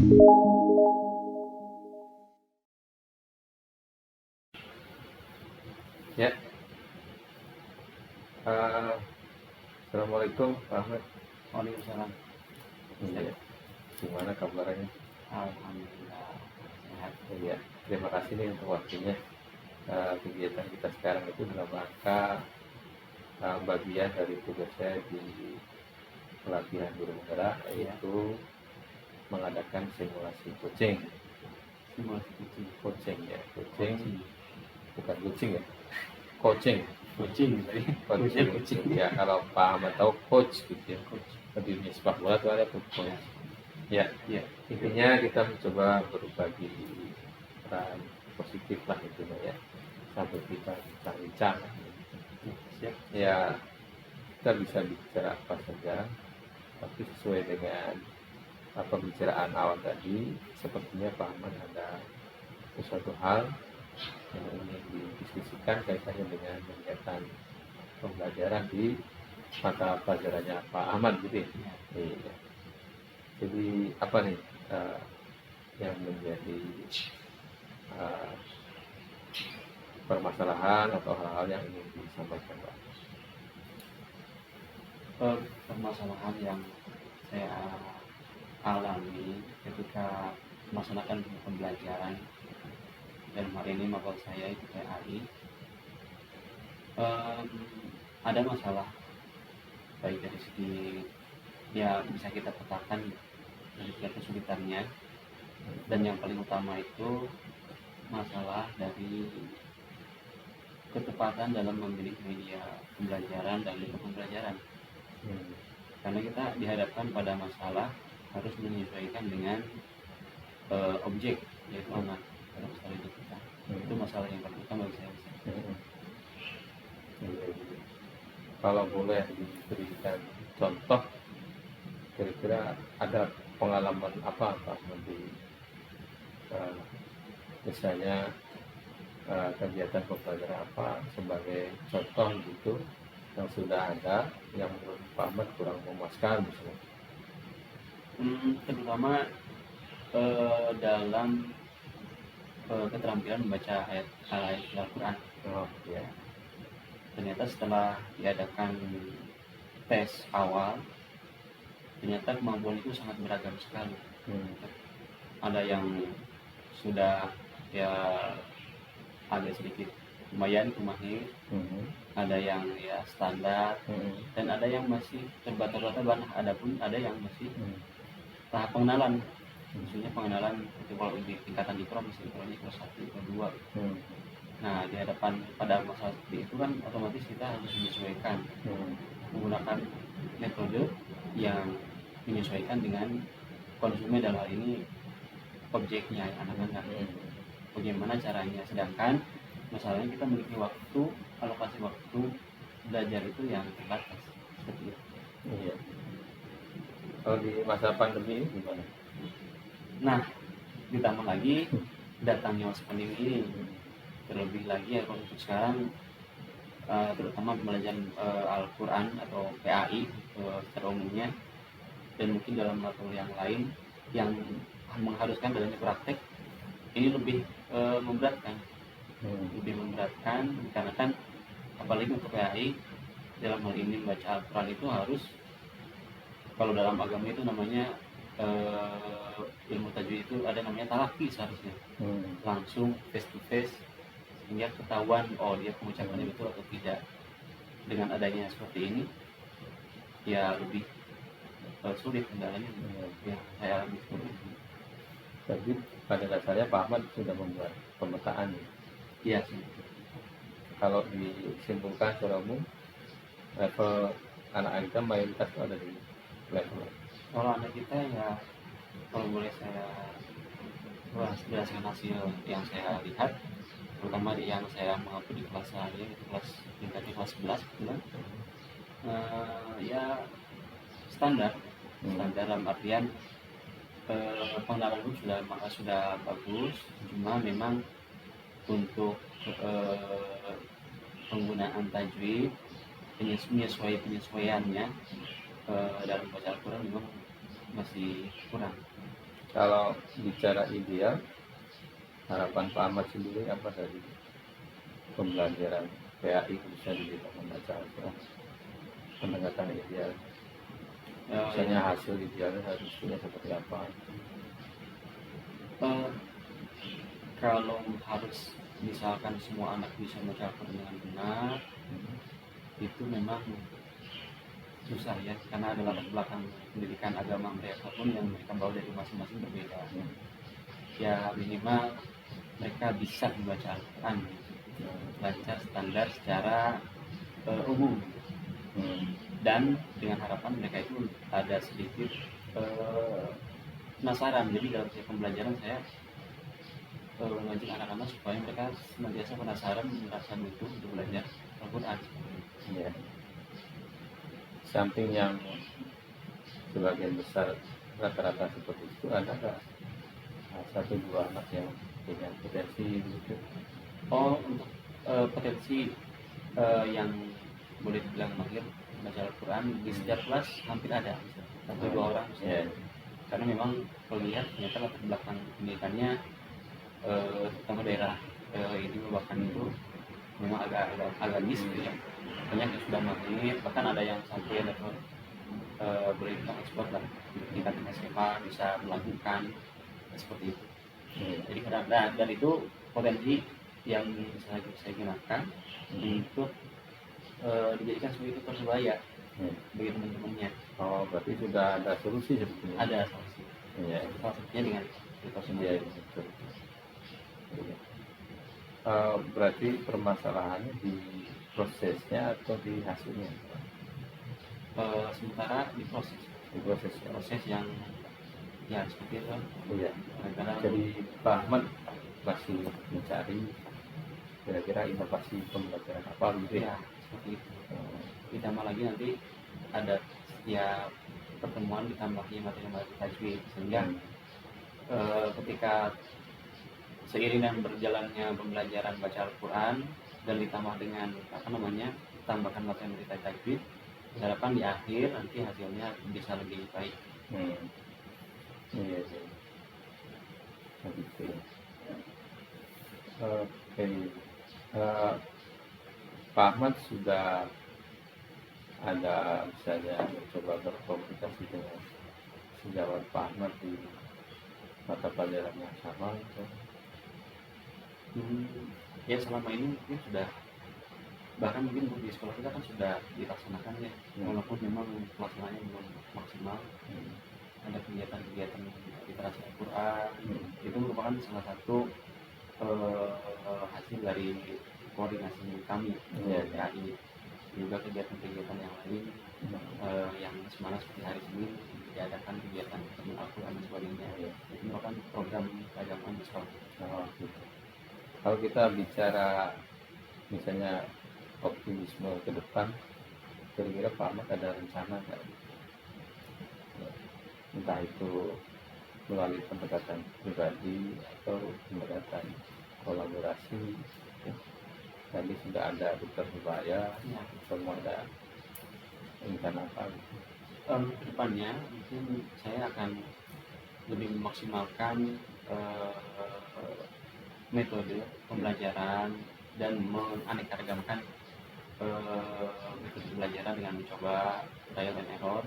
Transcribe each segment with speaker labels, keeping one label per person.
Speaker 1: Ya, Assalamualaikum Pak Ahmad.
Speaker 2: Waalaikumsalam.
Speaker 1: Iya, gimana kabarnya?
Speaker 2: Alhamdulillah sehat.
Speaker 1: Iya, terima kasih nih untuk waktunya. Kegiatan kita sekarang itu dalam rangka bagian dari tugas saya di pelatihan guru negara, yaitu mengadakan simulasi coaching.
Speaker 2: Simulasi kucing.
Speaker 1: Coaching ya, coaching bukan kucing ya, coaching.
Speaker 2: Kucing tadi.
Speaker 1: Coaching. Ya, kalau Pak Ahmad tahu coach gitu ya. Lebih sepak bola tuh ada tuh coach. Ya, intinya kita mencoba berbagi peran positif lah itu ya, sampai kita bincang-bincang. Ya, kita bisa bicara apa saja, tapi sesuai dengan pembicaraan awal tadi, sepertinya Pak Ahmad ada sesuatu hal yang ingin didiskusikan kaitannya dengan kegiatan pembelajaran di mata pelajarannya Pak Ahmad gitu ya. Iya. Jadi apa nih yang menjadi permasalahan atau hal-hal yang ingin disampaikan Pak?
Speaker 2: Permasalahan yang saya alami ketika melaksanakan pembelajaran dan hari ini mapel saya itu PAI, ada masalah baik dari segi ya bisa kita petakan dari segi kesulitannya, dan yang paling utama itu masalah dari ketepatan dalam memilih media pembelajaran dan metode pembelajaran. Karena kita dihadapkan pada masalah harus menyesuaikan dengan objek, yaitu anak pada masalah hidup kita. Itu masalah yang paling utama bagi saya.
Speaker 1: Kalau boleh diberikan contoh, kira-kira ada pengalaman apa nanti misalnya kegiatan pembelajaran apa sebagai contoh gitu yang sudah ada yang menurut Pak Ahmad kurang memuaskan misalnya?
Speaker 2: Terutama dalam keterampilan membaca ayat Al-Quran.
Speaker 1: Ya.
Speaker 2: Ternyata setelah diadakan tes awal, ternyata kemampuan itu sangat beragam sekali. Ada yang sudah ya agak sedikit lumayan mahir, ada yang ya standar, dan ada yang masih terbata-bata, adapun ada yang masih tahap pengenalan. Maksudnya pengenalan itu kalau di tingkatan Iqra masih Iqranya kelas 1, kelas 2. Nah, di hadapan pada masalah seperti itu kan otomatis kita harus menyesuaikan, menggunakan metode yang menyesuaikan dengan konsumen, dalam hal ini objeknya anak-anak. Bagaimana caranya, sedangkan masalahnya kita memiliki waktu, alokasi waktu belajar itu yang terbatas seperti itu.
Speaker 1: Iya. Kalau di masa pandemi ini gimana?
Speaker 2: Nah, ditambah lagi datangnya masa pandemi ini, terlebih lagi ya kalau untuk sekarang terutama pembelajaran Al-Quran atau PAI secara umumnya, dan mungkin dalam materi yang lain yang mengharuskan adanya praktek, ini lebih memberatkan. Lebih memberatkan karena kan apalagi untuk PAI dalam hal ini membaca Al-Quran itu harus, kalau dalam agama itu namanya ilmu tajwid itu ada namanya talaki seharusnya, langsung face to face, sehingga ketahuan oh dia pengucapannya betul atau tidak. Dengan adanya seperti ini ya lebih sulit kendalanya. Ya saya alami seperti itu.
Speaker 1: Jadi pada dasarnya Pak Ahmad sudah membuat pemetaan.
Speaker 2: Iya sih.
Speaker 1: Kalau disimpulkan secara umum, level anak kita mayoritas ada di level.
Speaker 2: Kalau anak kita ya, kalau boleh saya berdasarkan hasil yang saya lihat, terutama yang saya mengaku di kelas saya, itu tingkatnya kelas 11 kebetulan, ya standar dalam artian pengenalan itu sudah bagus, cuma memang untuk penggunaan tajwid, penyesuaiannya dalam baca Al-Quran memang masih kurang.
Speaker 1: Kalau bicara ideal, harapan Pak Ahmad sendiri apa dari pembelajaran PAI khususnya di bidang membaca Al-Quran, pendekatan ideal, misalnya hasil idealnya harusnya seperti apa?
Speaker 2: Kalau harus misalkan semua anak bisa membaca Al-Quran dengan benar, itu memang susah ya, karena ada latar belakang pendidikan agama mereka pun yang mereka bawa dari masing-masing berbeda. Ya minimal mereka bisa membaca Al-Quran lancar standar secara umum, dan dengan harapan mereka itu ada sedikit penasaran. Jadi dalam setiap pembelajaran saya mengajak anak-anak supaya mereka senantiasa penasaran, merasa butuh untuk belajar Al-Quran.
Speaker 1: Ya. Samping yang sebagian besar rata-rata seperti itu, ada nggak satu dua anak yang punya potensi gitu?
Speaker 2: Untuk potensi yang boleh dibilang mahir baca Al-Quran di setiap kelas hampir ada satu dua orang.
Speaker 1: Ya.
Speaker 2: Karena memang kalau lihat ternyata latar belakang pendidikannya terutama daerah ini bahkan itu memang agak agamis gitu ya. Banyak yang sudah mahir, bahkan ada yang sampai level boleh dibilang ekspor lah, tingkat SMA bisa melakukan seperti itu. Jadi dan itu potensi yang saya gunakan untuk dijadikan sebagai persebaya bagi teman-temannya.
Speaker 1: Oh, berarti sudah ada solusi sebetulnya?
Speaker 2: Ada solusi.
Speaker 1: Ya.
Speaker 2: Salah satunya dengan persebaya.
Speaker 1: Berarti permasalahannya di prosesnya atau di hasilnya?
Speaker 2: Sementara di proses yang ya seperti itu.
Speaker 1: Iya.
Speaker 2: Karena
Speaker 1: Jadi Pak Ahmad masih mencari kira-kira inovasi pembelajaran apa gitu ya?
Speaker 2: Seperti itu. Ditambah lagi nanti ada ya pertemuan ditambahnya materi-materi tajwid, sehingga ketika seiring dengan berjalannya pembelajaran baca Al-Quran dan ditambah dengan tambahkan materi tajwid, diharapkan di akhir nanti hasilnya bisa lebih baik.
Speaker 1: Iya. Begitu ya. Oke. Pak Ahmad sudah ada misalnya mencoba berkomunikasi dengan sejawat Pak Ahmad di mata pelajaran yang sama gitu.
Speaker 2: Ya selama ini mungkin sudah, bahkan mungkin di sekolah kita kan sudah dilaksanakan ya, walaupun memang pelaksanaannya belum maksimal. Ada kegiatan-kegiatan literasi Al-Quran, itu merupakan salah satu hasil dari koordinasi kami PAI. Juga kegiatan-kegiatan yang lain yang semangat seperti hari Senin diadakan kegiatan Al-Quran dan sebagainya. Itu merupakan program keagamaan di sekolah.
Speaker 1: Gitu. Kalau kita bicara misalnya optimisme ke depan, kira-kira Pak Ahmad ada rencana nggak? Entah itu melalui pendekatan pribadi atau pendekatan kolaborasi. Tadi sudah ada Dr. Subaya, semua ada rencana apa?
Speaker 2: Kedepannya mungkin saya akan lebih memaksimalkan metode pembelajaran dan menganekaragaman metode pembelajaran dengan mencoba trial and error,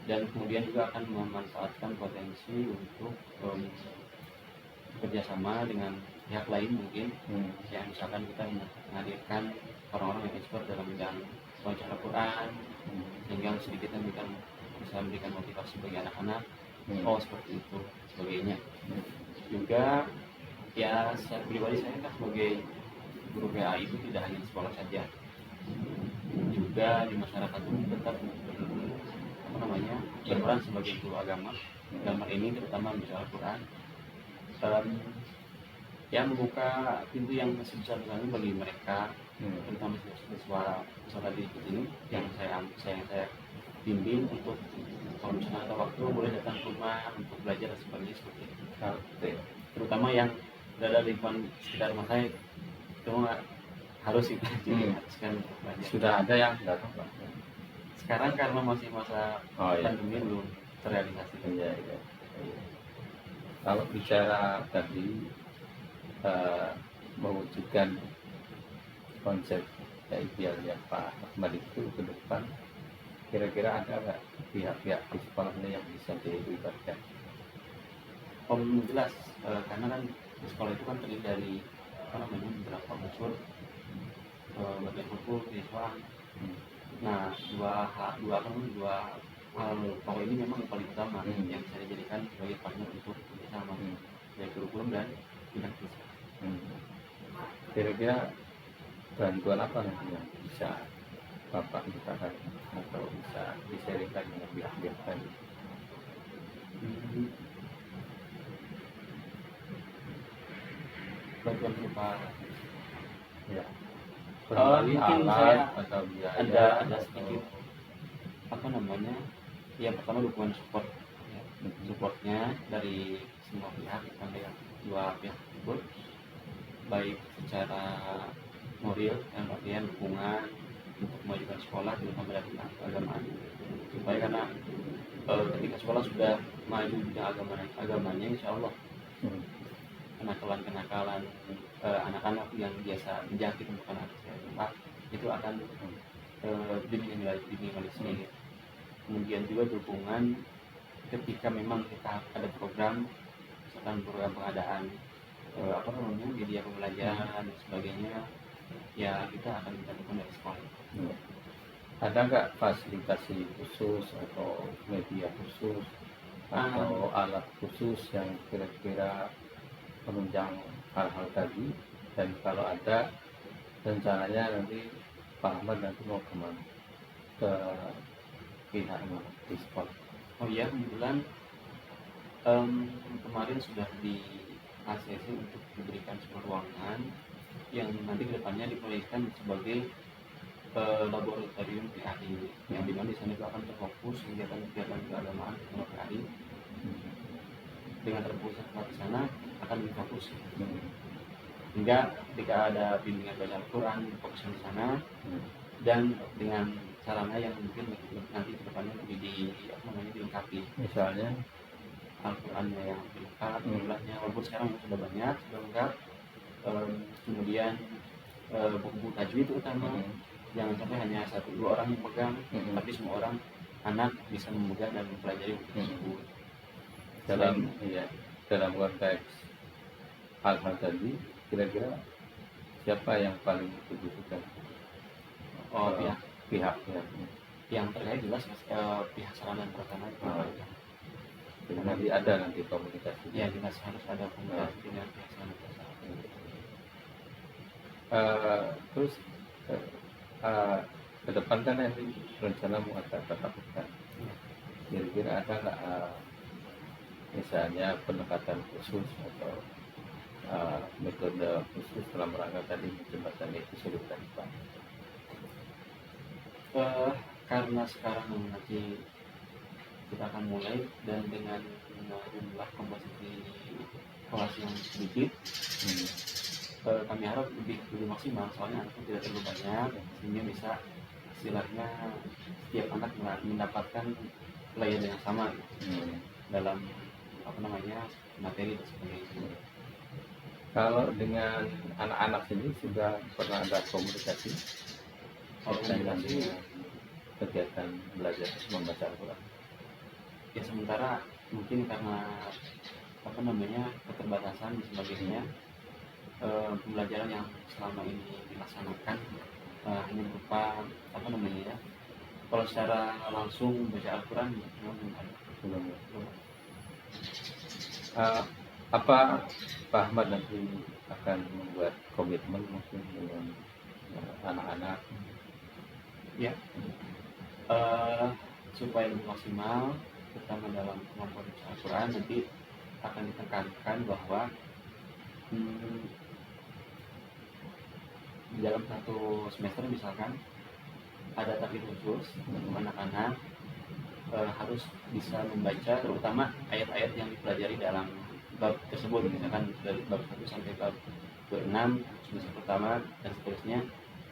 Speaker 2: dan kemudian juga akan memanfaatkan potensi untuk bekerjasama dengan pihak lain mungkin, yang misalkan kita menghadirkan orang-orang yang expert dalam bidang baca Al-Quran, sehingga sedikit bisa memberikan motivasi bagi anak-anak. Seperti itu sebagainya. Juga ya secara pribadi saya kan sebagai guru PAI itu tidak hanya di sekolah saja, juga di masyarakat pun tetap berperan sebagai guru agama dalam hal ini, terutama baca Al-Quran, ya membuka pintu yang sebesar-besarnya bagi mereka, terutama siswa di ini yang saya bimbing untuk kalau misalnya ada waktu boleh datang ke rumah untuk belajar dan sebagainya seperti itu. Terutama yang berada di lingkungan sekitar rumah saya itu harus itu haruskan untuk belajar.
Speaker 1: Sudah ada yang datang Pak?
Speaker 2: Sekarang karena masih masa pandemi belum terrealisasi.
Speaker 1: Iya. Kalau bicara tadi mewujudkan konsep idealnya Pak Ahmad itu ke depan, kira-kira ada nggak pihak-pihak di sekolahnya yang bisa dilibatkan?
Speaker 2: Jelas, karena kan di sekolah itu kan terdiri dari beberapa unsur, bagian hukum, siswa. Nah, dua hal pokok ini memang yang paling utama yang bisa dijadikan sebagai partner untuk bersama, yaitu kurikulum dan bidang siswa.
Speaker 1: Kira-kira bantuan apa nanti yang bisa Bapak mintakan atau bisa diseringkan dengan pihak-pihak tadi?
Speaker 2: Bantuan berupa
Speaker 1: Ya,
Speaker 2: mungkin
Speaker 1: alat
Speaker 2: saya
Speaker 1: atau biaya
Speaker 2: ada sedikit ya, pertama dukungan support ya. Supportnya dari semua pihak, sampai dua pihak tersebut, baik secara moral dan artian dukungan untuk memajukan sekolah terutama dari keagamaan, supaya karena ketika sekolah sudah maju bidang agamanya, insya Allah kenakalan anak-anak yang biasa menjangkit untuk anak SMA itu akan diminimalisir. Ya. Kemudian juga dukungan ketika memang kita ada program, misalkan program pengadaan media pembelajaran dan sebagainya, ya kita akan minta dukungan dari sekolah.
Speaker 1: Ada nggak fasilitasi khusus atau media khusus atau alat khusus yang kira-kira menunjang hal-hal tadi, dan kalau ada rencananya nanti Pak Ahmad nanti mau kemana, ke pihak mana di sekolah?
Speaker 2: Oh iya, kebetulan kemarin sudah di ACC untuk diberikan sebuah ruangan yang nanti kedepannya diproyeksikan sebagai laboratorium PAI, yang dimana di sana itu akan terfokus kegiatan keagamaan sama PAI. Dengan terpusat di sana akan difokus, hingga ketika ada bimbingan baca Al-Quran fokus di sana, dan dengan sarana yang mungkin nanti kedepannya lebih dilengkapi,
Speaker 1: Misalnya
Speaker 2: Al-Qurannya yang lengkap, jumlahnya walaupun sekarang sudah banyak, sudah lengkap. Kemudian buku-buku tajwid terutama, jangan sampai hanya 1-2 orang yang pegang, tapi semua orang anak bisa memegang dan mempelajari buku tersebut.
Speaker 1: Dalam konteks hal-hal tadi, kira-kira siapa yang paling dibutuhkan? Pihak
Speaker 2: yang terkait jelas pihak sarana dan prasarana itu.
Speaker 1: Nanti ada komunikasi.
Speaker 2: Ya, jelas harus ada komunikasi dengan pihak sarana dan prasarana.
Speaker 1: Terus ke depan kan nanti rencana mau ada tatap muka. Kira-kira ada nggak misalnya pendekatan khusus atau metode khusus dalam rangka tadi menjembatani kesulitan Pak?
Speaker 2: Karena sekarang nanti kita akan mulai, dan dengan jumlah komposisi kelas yang sedikit, kami harap lebih maksimal, soalnya anak tidak terlalu banyak, sehingga bisa istilahnya setiap anak mendapatkan pelajaran yang sama dalam materi dan sebagainya.
Speaker 1: Kalau dengan anak-anak sendiri sudah pernah ada komunikasi dengan kegiatan belajar membaca Al-Quran?
Speaker 2: Ya, sementara mungkin karena keterbatasan dan sebagainya, pembelajaran yang selama ini dilaksanakan hanya berupa kalau secara langsung baca Al-Quran belum.
Speaker 1: Apa Pak Ahmad nanti akan membuat komitmen mungkin dengan anak-anak?
Speaker 2: Ya, supaya lebih maksimal, terutama dalam kemampuan baca Al-Quran, nanti akan ditekankan bahwa di dalam satu semester misalkan ada target khusus untuk anak-anak harus bisa membaca terutama ayat-ayat yang dipelajari dalam bab tersebut, misalkan dari bab 1 sampai bab 6 semester pertama dan seterusnya,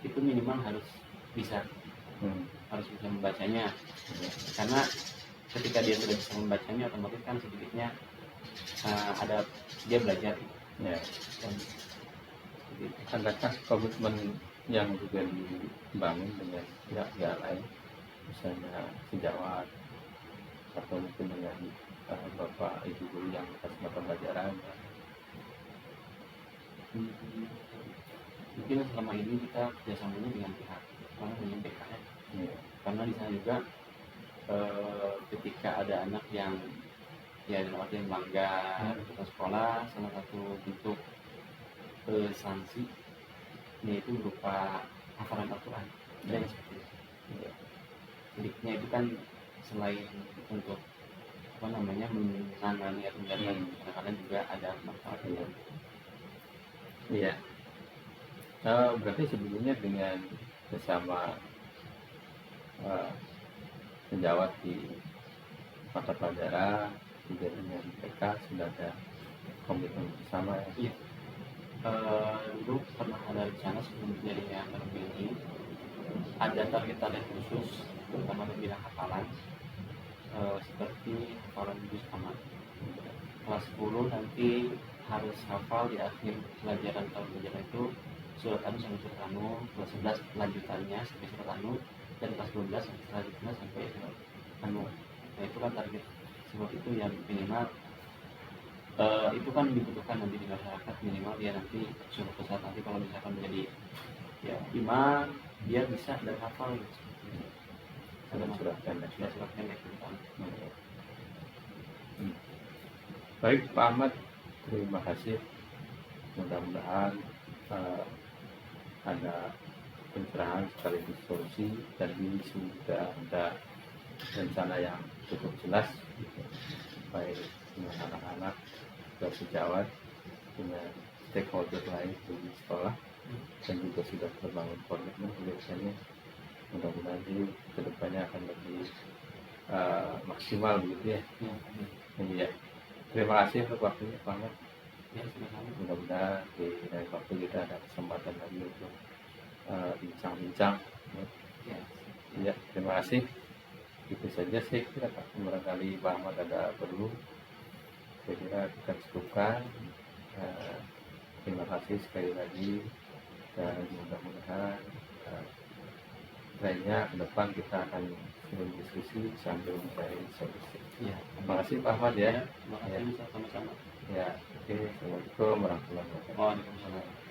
Speaker 2: itu minimal harus bisa membacanya, karena ketika dia sudah bisa membacanya, otomatis kan sedikitnya ada dia belajar
Speaker 1: Ya.
Speaker 2: dan seperti itu.
Speaker 1: Adakah komitmen yang juga dibangun dengan pihak-pihak lain, misalnya sejawat atau mungkin dengan bapak ibu guru yang atas mata pelajaran?
Speaker 2: Mungkin selama ini kita kerjasamanya dengan pihak namanya BKN,
Speaker 1: Ya.
Speaker 2: karena di sana juga ketika ada anak yang ya dalam artian melanggar aturan sekolah, salah satu bentuk sanksi yaitu berupa hafalan Al-Quran. Dan seperti itu. Deliknya itu kan selain untuk menangani atau menjaga, kadang-kadang juga ada manfaatnya.
Speaker 1: Iya. Berarti sebelumnya dengan bersama sejawat di mata pelajaran juga dengan PK sudah ada komitmen bersama ya.
Speaker 2: Iya. Dulu pernah ada rencana sebelum jadinya akademi ini ada target-target khusus terutama di bidang hafalan, seperti hafalan juz amat. Kelas 10 nanti harus hafal di akhir pelajaran tahun pelajaran itu surat anu sampai surat anu, kelas 11 lanjutannya sampai surat anu, dan kelas 12 sampai selanjutnya sampai surat anu. Nah itu kan target seperti itu yang minimal itu kan dibutuhkan nanti di masyarakat, minimal dia nanti suatu saat nanti kalau misalkan menjadi ya imam dia bisa dan hafal gitu. Ada
Speaker 1: Surat pendek.
Speaker 2: surat pendek gitu.
Speaker 1: Baik Pak Ahmad, terima kasih. Mudah-mudahan ada pencerahan sekaligus solusi. Tadi sudah ada rencana yang cukup jelas, baik dengan anak-anak, sejawat, dengan stakeholder lain di sekolah, dan juga sudah terbangun komitmen biasanya. Mudah-mudahan ini kedepannya akan lebih maksimal begitu ya. Iya. Terima kasih untuk waktunya Pak Ahmad.
Speaker 2: Ya, sama-sama.
Speaker 1: Mudah-mudahan di lain waktu kita ada kesempatan lagi untuk bincang-bincang.
Speaker 2: Ya.
Speaker 1: Ya, terima kasih. Itu saja saya kira Pak. Barangkali Pak Ahmad ada perlu, saya kira kita cukupkan. Terima kasih sekali lagi, dan mudah-mudahan lainnya ke depan kita akan sering diskusi sambil mencari solusi.
Speaker 2: Ya.
Speaker 1: Terima kasih Pak Ahmad ya.
Speaker 2: Terima kasih, bisa sama-sama.
Speaker 1: Ya, oke. Assalamualaikum warahmatullahi wabarakatuh.
Speaker 2: Waalaikumsalam.